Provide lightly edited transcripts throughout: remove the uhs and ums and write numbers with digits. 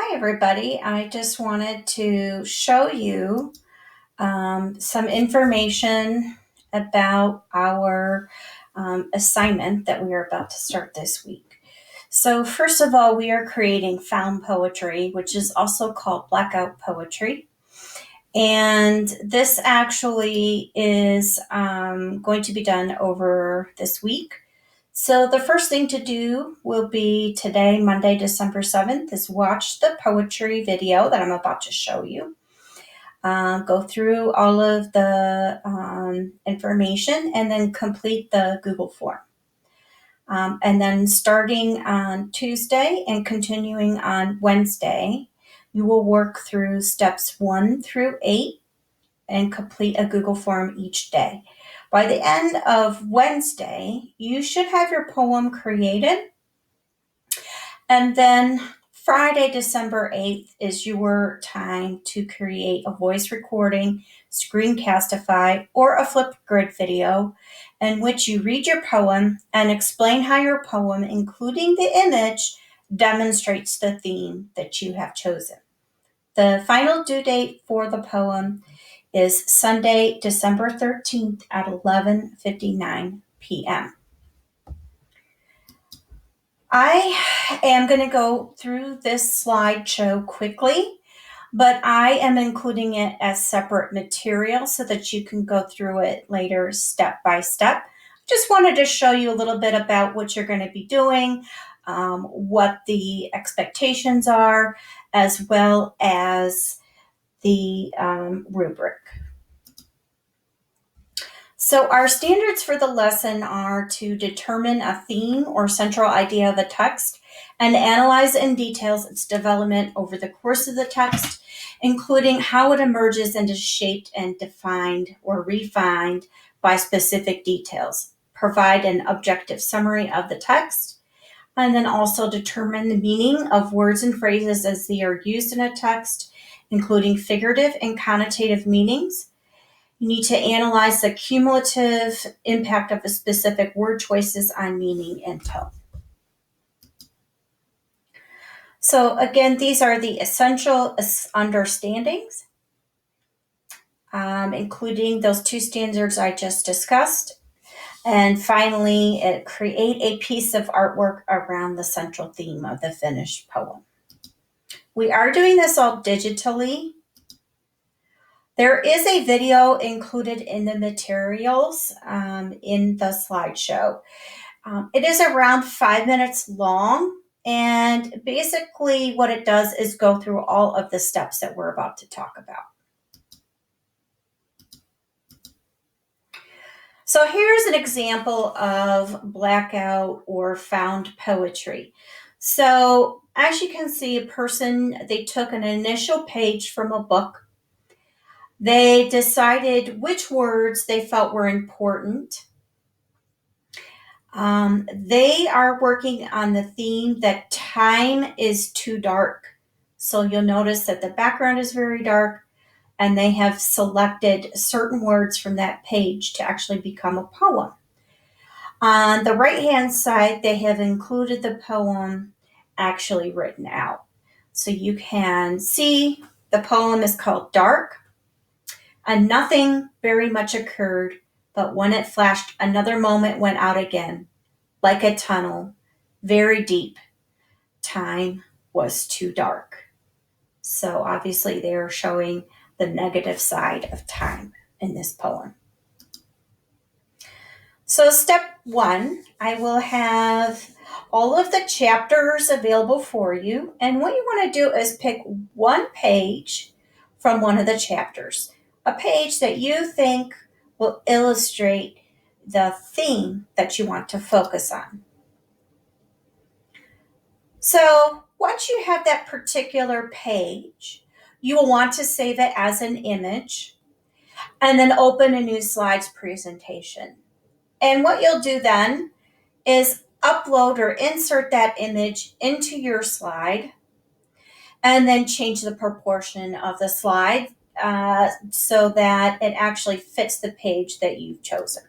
Hi, everybody. I just wanted to show you some information about our assignment that we are about to start this week. So, first of all, we are creating found poetry, which is also called blackout poetry. And this actually is going to be done over this week. So, the first thing to do will be today, Monday, December 7th, is watch the poetry video that I'm about to show you. Go through all of the information and then complete the Google form. And then starting on Tuesday and continuing on Wednesday, you will work through steps 1 through 8 and complete a Google form each day. By the end of Wednesday, you should have your poem created. And then Friday, December 8th is your time to create a voice recording, Screencastify, or a Flipgrid video in which you read your poem and explain how your poem, including the image, demonstrates the theme that you have chosen. The final due date for the poem is Sunday, December 13th at 11:59 p.m. I am going to go through this slideshow quickly, but I am including it as separate material so that you can go through it later step by step. Just wanted to show you a little bit about what you're going to be doing, what the expectations are, as well as the rubric. So our standards for the lesson are to determine a theme or central idea of a text and analyze in details its development over the course of the text, including how it emerges and is shaped and defined or refined by specific details. Provide an objective summary of the text, and then also determine the meaning of words and phrases as they are used in a text, including figurative and connotative meanings. You need to analyze the cumulative impact of a specific word choices on meaning and tone. So again, these are the essential understandings, including those two standards I just discussed. And finally, create a piece of artwork around the central theme of the finished poem. We are doing this all digitally. There is a video included in the materials in the slideshow. It is around 5 minutes long, and basically what it does is go through all of the steps that we're about to talk about. So here's an example of blackout or found poetry. So as you can see, they took an initial page from a book. They decided which words they felt were important. They are working on the theme that time is too dark. So you'll notice that the background is very dark, and they have selected certain words from that page to actually become a poem. On the right-hand side, they have included the poem actually written out. So you can see the poem is called Dark. And nothing very much occurred, but when it flashed, another moment went out again, like a tunnel, very deep. Time was too dark. So obviously they are showing the negative side of time in this poem. So step 1, I will have all of the chapters available for you. And what you want to do is pick one page from one of the chapters. A page that you think will illustrate the theme that you want to focus on. So once you have that particular page, you will want to save it as an image and then open a new slides presentation. And what you'll do then is upload or insert that image into your slide and then change the proportion of the slide so that it actually fits the page that you've chosen.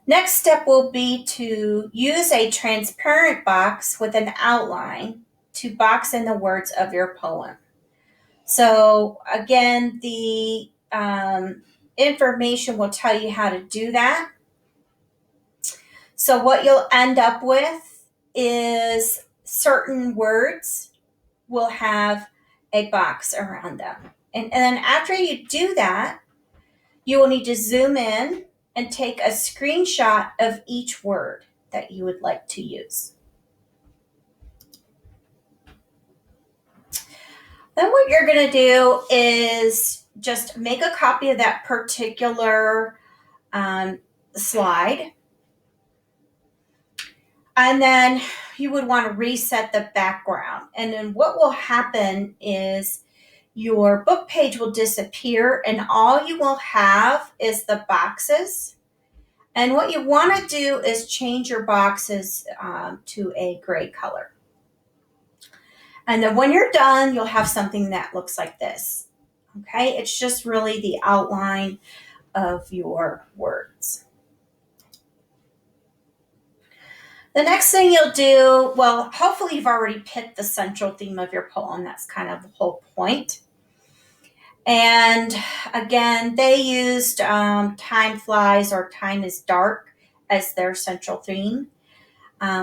Next step will be to use a transparent box with an outline to box in the words of your poem. So again, the information will tell you how to do that. So what you'll end up with is certain words will have a box around them. And then after you do that, you will need to zoom in and take a screenshot of each word that you would like to use. Then what you're going to do is just make a copy of that particular slide. And then you would want to reset the background. And then what will happen is your book page will disappear and all you will have is the boxes. And what you want to do is change your boxes to a gray color. And then when you're done, you'll have something that looks like this. Okay, it's just really the outline of your words. The next thing you'll do, well, hopefully you've already picked the central theme of your poem. That's kind of the whole point. And again, they used Time Flies or Time is Dark as their central theme.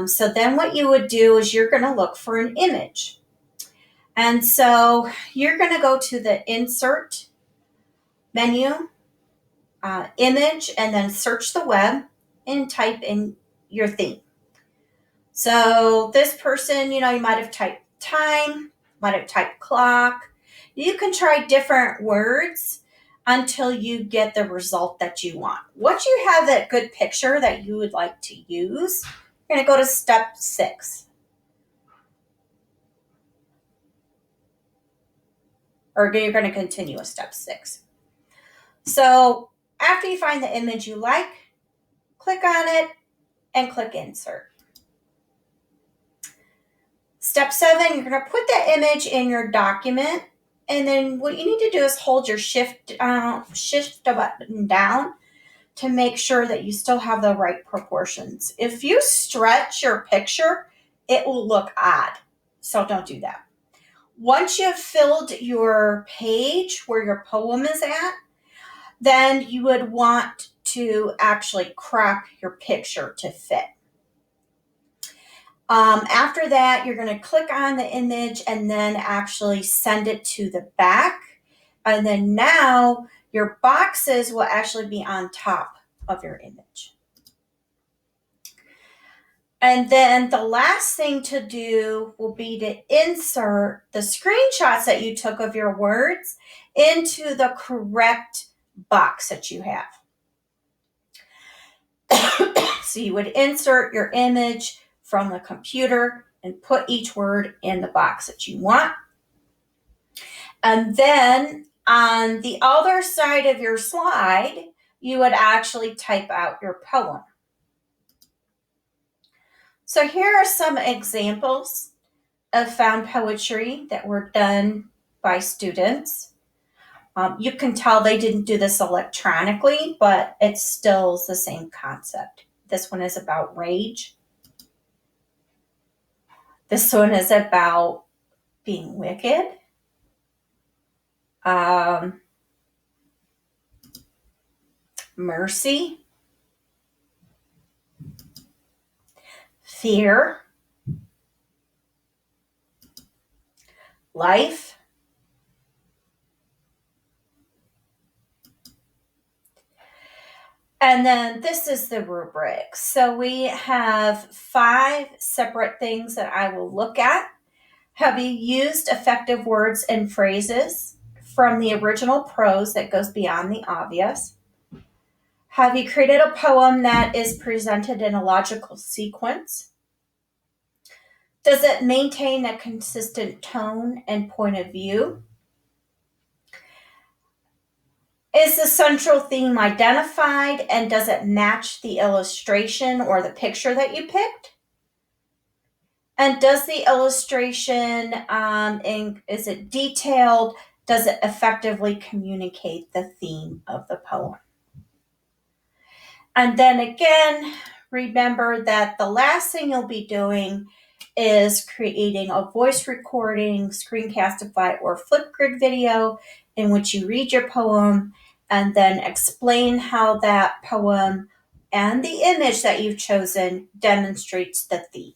So then what you would do is you're going to look for an image. And so you're going to go to the Insert menu, Image, and then search the web and type in your theme. So this person, you might have typed time, might have typed clock. You can try different words until you get the result that you want. Once you have that good picture that you would like to use, you're going to go to step 6. Or you're going to continue with step 6. So after you find the image you like, click on it and click Insert. Step 7, you're going to put that image in your document, and then what you need to do is hold your shift button down to make sure that you still have the right proportions. If you stretch your picture, it will look odd, so don't do that. Once you've filled your page where your poem is at, then you would want to actually crop your picture to fit. After that, you're going to click on the image and then actually send it to the back. And then now your boxes will actually be on top of your image. And then the last thing to do will be to insert the screenshots that you took of your words into the correct box that you have. So you would insert your image from the computer and put each word in the box that you want. And then on the other side of your slide, you would actually type out your poem. So here are some examples of found poetry that were done by students. You can tell they didn't do this electronically, but it's still the same concept. This one is about rage. This one is about being wicked. Mercy. Fear. Life. And then this is the rubric. So we have 5 separate things that I will look at. Have you used effective words and phrases from the original prose that goes beyond the obvious? Have you created a poem that is presented in a logical sequence? Does it maintain a consistent tone and point of view? Is the central theme identified, and does it match the illustration or the picture that you picked? And does the illustration, is it detailed? Does it effectively communicate the theme of the poem? And then again, remember that the last thing you'll be doing is creating a voice recording, Screencastify, or Flipgrid video in which you read your poem and then explain how that poem and the image that you've chosen demonstrates the theme.